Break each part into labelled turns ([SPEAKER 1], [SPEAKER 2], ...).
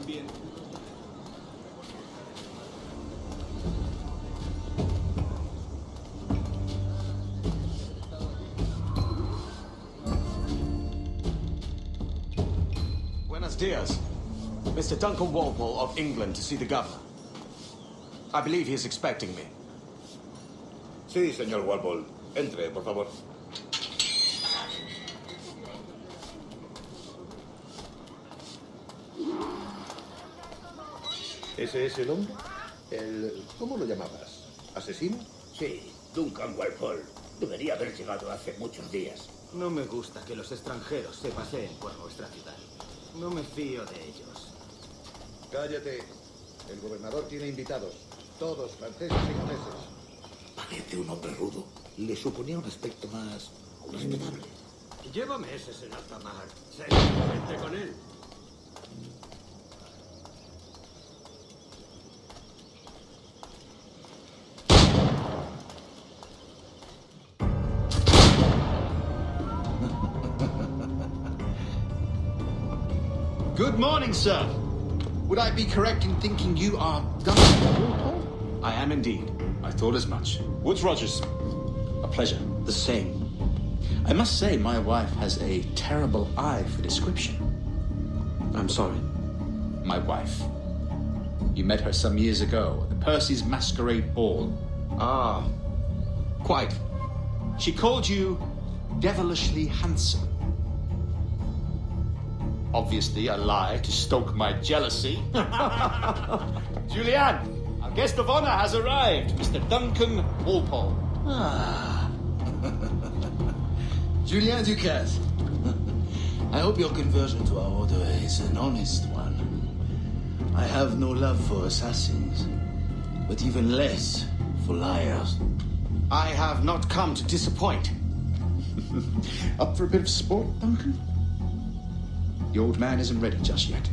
[SPEAKER 1] Bien.
[SPEAKER 2] Buenos dias. Mr. Duncan Walpole of England to see the governor. I believe he is expecting me.
[SPEAKER 3] Sí, señor Walpole. Entre, por favor. ¿Ese es el hombre? ¿Cómo lo llamabas? ¿Asesino?
[SPEAKER 4] Sí, Duncan Walpole. Debería haber llegado hace muchos días.
[SPEAKER 1] No me gusta que los extranjeros se paseen por nuestra ciudad. No me fío de ellos.
[SPEAKER 3] Cállate. El gobernador tiene invitados. Todos franceses y ingleses.
[SPEAKER 4] Parece un hombre rudo. Le suponía un aspecto más respetable.
[SPEAKER 1] Lleva meses en alta mar. Vente con él.
[SPEAKER 5] Good morning, sir. Would I be correct in thinking you are Duncan Walpole?
[SPEAKER 2] I am indeed.
[SPEAKER 5] I thought as much. Woods Rogers. A pleasure. The same. I must say, my wife has a terrible eye for description.
[SPEAKER 2] I'm sorry.
[SPEAKER 5] My wife. You met her some years ago at the Percy's Masquerade Ball.
[SPEAKER 2] Ah, quite.
[SPEAKER 5] She called you devilishly handsome. Obviously a lie to stoke my jealousy. Julianne, our guest of honor has arrived, Mr. Duncan Walpole.
[SPEAKER 6] Ah. Julien Ducasse. I hope your conversion to our order is an honest one. I have no love for assassins, but even less for liars.
[SPEAKER 2] I have not come to disappoint.
[SPEAKER 5] Up for a bit of sport, Duncan? The old man isn't ready just yet.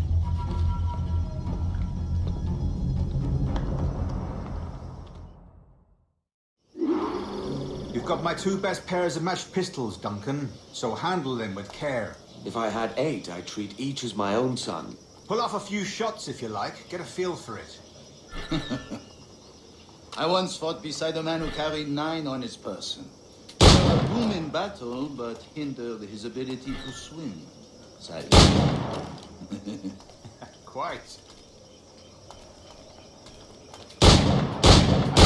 [SPEAKER 7] You've got my two best pairs of matched pistols, Duncan, so handle them with care.
[SPEAKER 2] If I had 8, I'd treat each as my own son.
[SPEAKER 7] Pull off a few shots if you like. Get a feel for it.
[SPEAKER 6] I once fought beside a man who carried 9 on his person. A boom in battle, but hindered his ability to swim. Silence.
[SPEAKER 7] Quite. A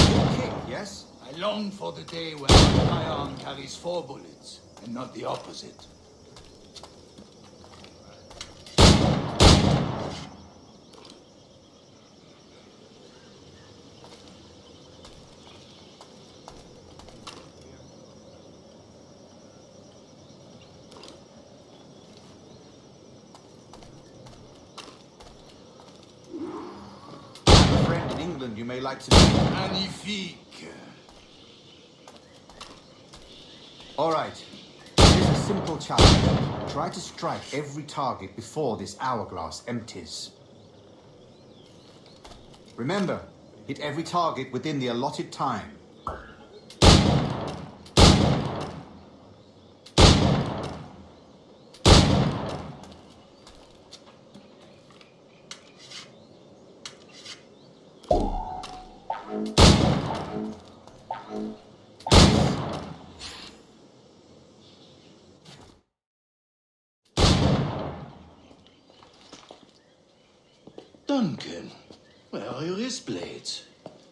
[SPEAKER 7] good kick, yes?
[SPEAKER 6] I long for the day when my firearm carries 4 bullets, and not the opposite.
[SPEAKER 7] A friend in England you may like to meet.
[SPEAKER 6] Magnifique.
[SPEAKER 7] All right. Here's a simple challenge. Try to strike every target before this hourglass empties. Remember, hit every target within the allotted time.
[SPEAKER 6] Duncan, where are your wrist blades?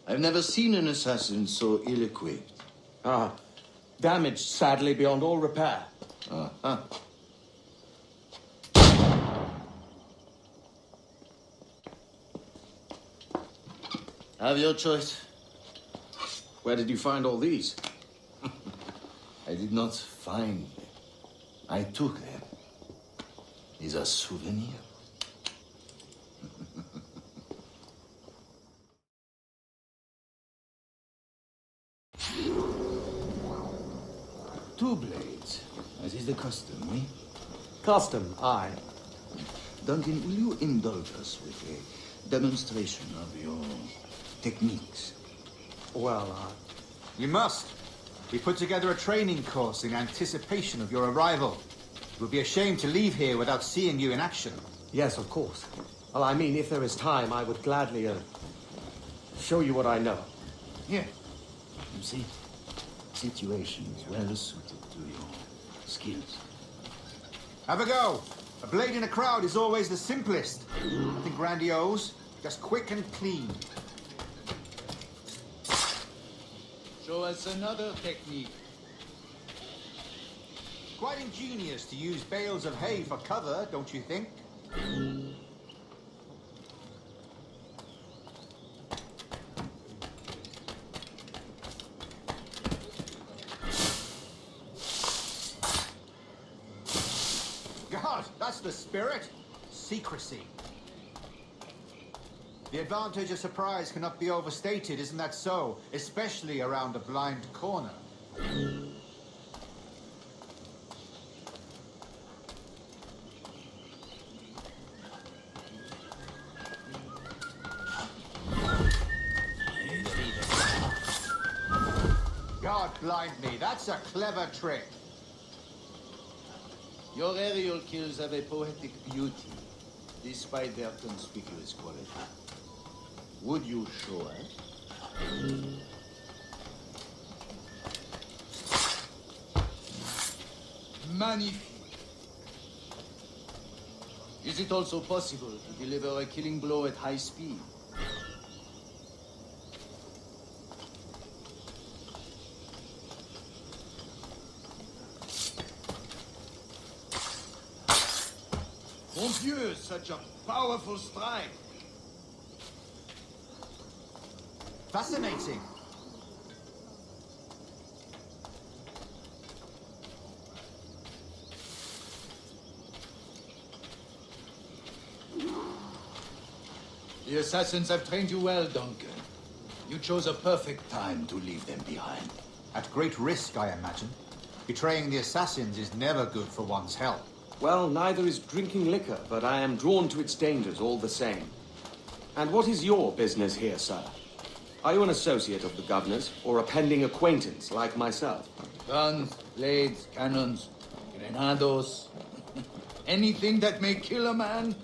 [SPEAKER 6] I've never seen an assassin so ill-equipped.
[SPEAKER 2] Ah, damaged sadly beyond all repair.
[SPEAKER 6] Uh-huh. Have your choice.
[SPEAKER 2] Where did you find all these?
[SPEAKER 6] I did not find them. I took them. These are souvenirs. Two blades, as is the custom, eh?
[SPEAKER 2] Custom, aye.
[SPEAKER 6] Duncan, will you indulge us with demonstration of your techniques?
[SPEAKER 2] Well,
[SPEAKER 7] You must. We put together a training course in anticipation of your arrival. It would be a shame to leave here without seeing you in action.
[SPEAKER 2] yes, of course. Well, I mean, if there is time, I would gladly show you what I know.
[SPEAKER 6] Here. You see, situation is well suited to your skills.
[SPEAKER 7] Have a go. A blade in a crowd is always the simplest. Nothing grandiose, just quick and clean.
[SPEAKER 6] Show us another technique.
[SPEAKER 7] Quite ingenious to use bales of hay for cover, don't you think? God, that's the spirit. Secrecy. The advantage of surprise cannot be overstated, isn't that so? Especially around a blind corner. God blind me, that's a clever trick.
[SPEAKER 6] Your aerial kills have a poetic beauty, despite their conspicuous quality. Would you show us? Magnifique. Is it also possible to deliver a killing blow at high speed? Mon Dieu, such a powerful strike!
[SPEAKER 7] Fascinating.
[SPEAKER 6] The assassins have trained you well, Duncan. You chose a perfect time to leave them behind.
[SPEAKER 7] At great risk, I imagine. Betraying the assassins is never good for one's health.
[SPEAKER 2] Well, neither is drinking liquor, but I am drawn to its dangers all the same. And what is your business here, sir? Are you an associate of the governor's, or a pending acquaintance like myself?
[SPEAKER 6] Guns, blades, cannons, grenados. Anything that may kill a man,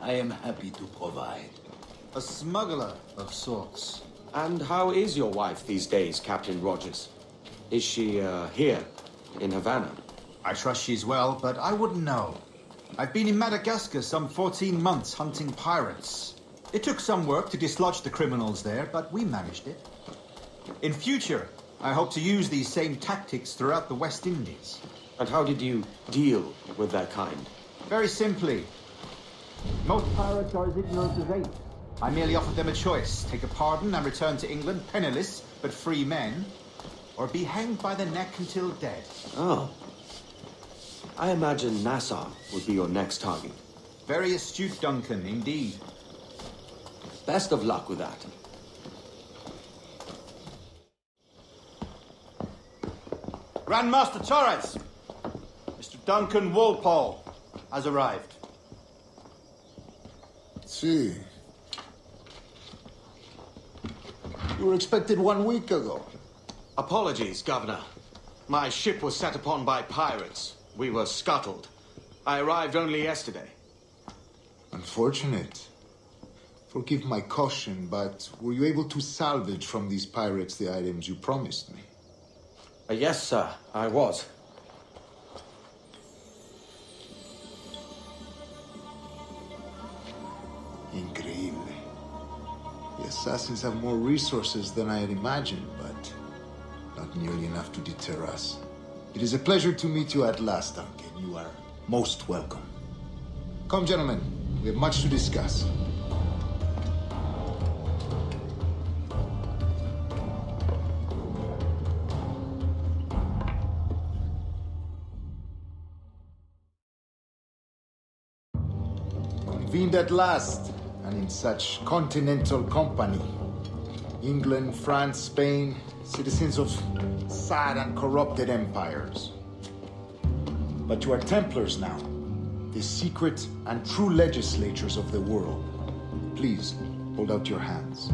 [SPEAKER 6] I am happy to provide.
[SPEAKER 7] A smuggler of sorts.
[SPEAKER 2] And how is your wife these days, Captain Rogers? Is she, here, in Havana?
[SPEAKER 7] I trust she's well, but I wouldn't know. I've been in Madagascar some 14 months hunting pirates. It took some work to dislodge the criminals there, but we managed it. In future, I hope to use these same tactics throughout the West Indies.
[SPEAKER 2] And how did you deal with their kind?
[SPEAKER 7] Very simply. Most pirates are as ignorant as apes. I merely offered them a choice. Take a pardon and return to England penniless, but free men, or be hanged by the neck until dead.
[SPEAKER 2] Oh. I imagine Nassau would be your next target.
[SPEAKER 7] Very astute, Duncan, indeed.
[SPEAKER 2] Best of luck with that.
[SPEAKER 7] Grandmaster Torres! Mr. Duncan Walpole has arrived.
[SPEAKER 8] See. You were expected 1 week ago.
[SPEAKER 2] Apologies, Governor. My ship was set upon by pirates. We were scuttled. I arrived only yesterday.
[SPEAKER 8] Unfortunate. Forgive my caution, but were you able to salvage from these pirates the items you promised me?
[SPEAKER 2] Yes, sir, I was.
[SPEAKER 8] Increíble. The assassins have more resources than I had imagined, but not nearly enough to deter us. It is a pleasure to meet you at last, Duncan. You are most welcome. Come, gentlemen. We have much to discuss. Convened at last, and in such continental company. England, France, Spain, citizens of sad and corrupted empires. But you are Templars now, the secret and true legislators of the world. Please, Hold out your hands.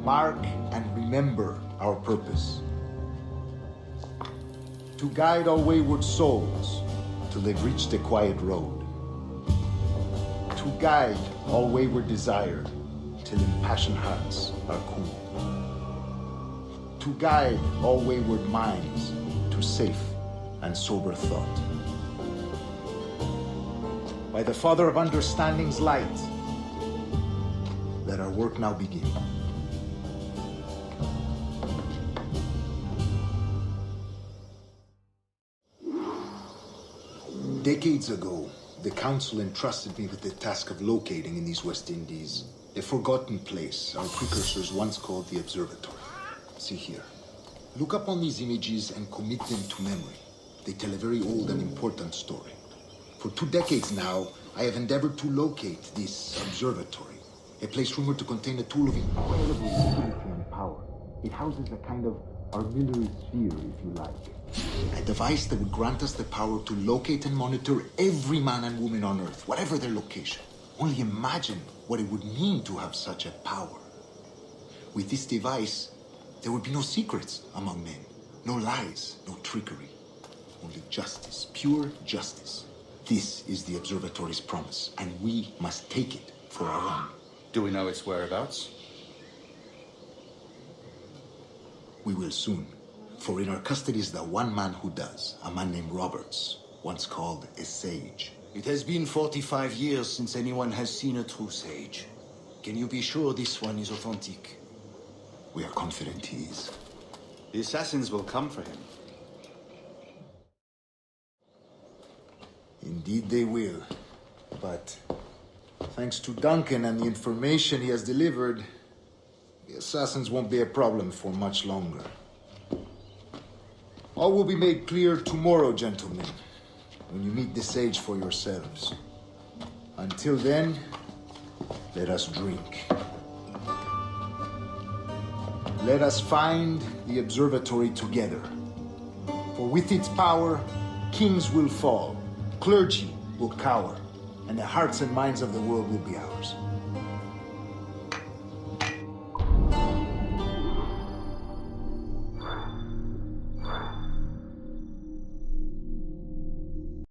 [SPEAKER 8] Mark and remember our purpose. To guide all wayward souls till they've reached the quiet road. To guide all wayward desire till impassioned hearts are cool. To guide all wayward minds to safe and sober thought. By the Father of Understanding's light, let our work now begin. Decades ago, the Council entrusted me with the task of locating in these West Indies a forgotten place our precursors once called the Observatory. See here. Look up on these images and commit them to memory. They tell a very old and important story. For 2 decades now, I have endeavored to locate this observatory, a place rumored to contain a tool of incredible utility and power. It houses a kind of armillary sphere, if you like. A device that would grant us the power to locate and monitor every man and woman on Earth, whatever their location. Only imagine what it would mean to have such a power. With this device, there would be no secrets among men, no lies, no trickery. Only justice, pure justice. This is the observatory's promise, and we must take it for our own.
[SPEAKER 5] Do we know its whereabouts?
[SPEAKER 8] We will soon, for in our custody is the one man who does, a man named Roberts, once called a sage.
[SPEAKER 6] It has been 45 years since anyone has seen a true sage. Can you be sure this one is authentic?
[SPEAKER 8] We are confident he is.
[SPEAKER 5] The assassins will come for him.
[SPEAKER 8] Indeed they will. But thanks to Duncan and the information he has delivered, the assassins won't be a problem for much longer. All will be made clear tomorrow, gentlemen, when you meet the sage for yourselves. Until then, let us drink. Let us find the observatory together. For with its power, kings will fall, clergy will cower, and the hearts and minds of the world will be ours.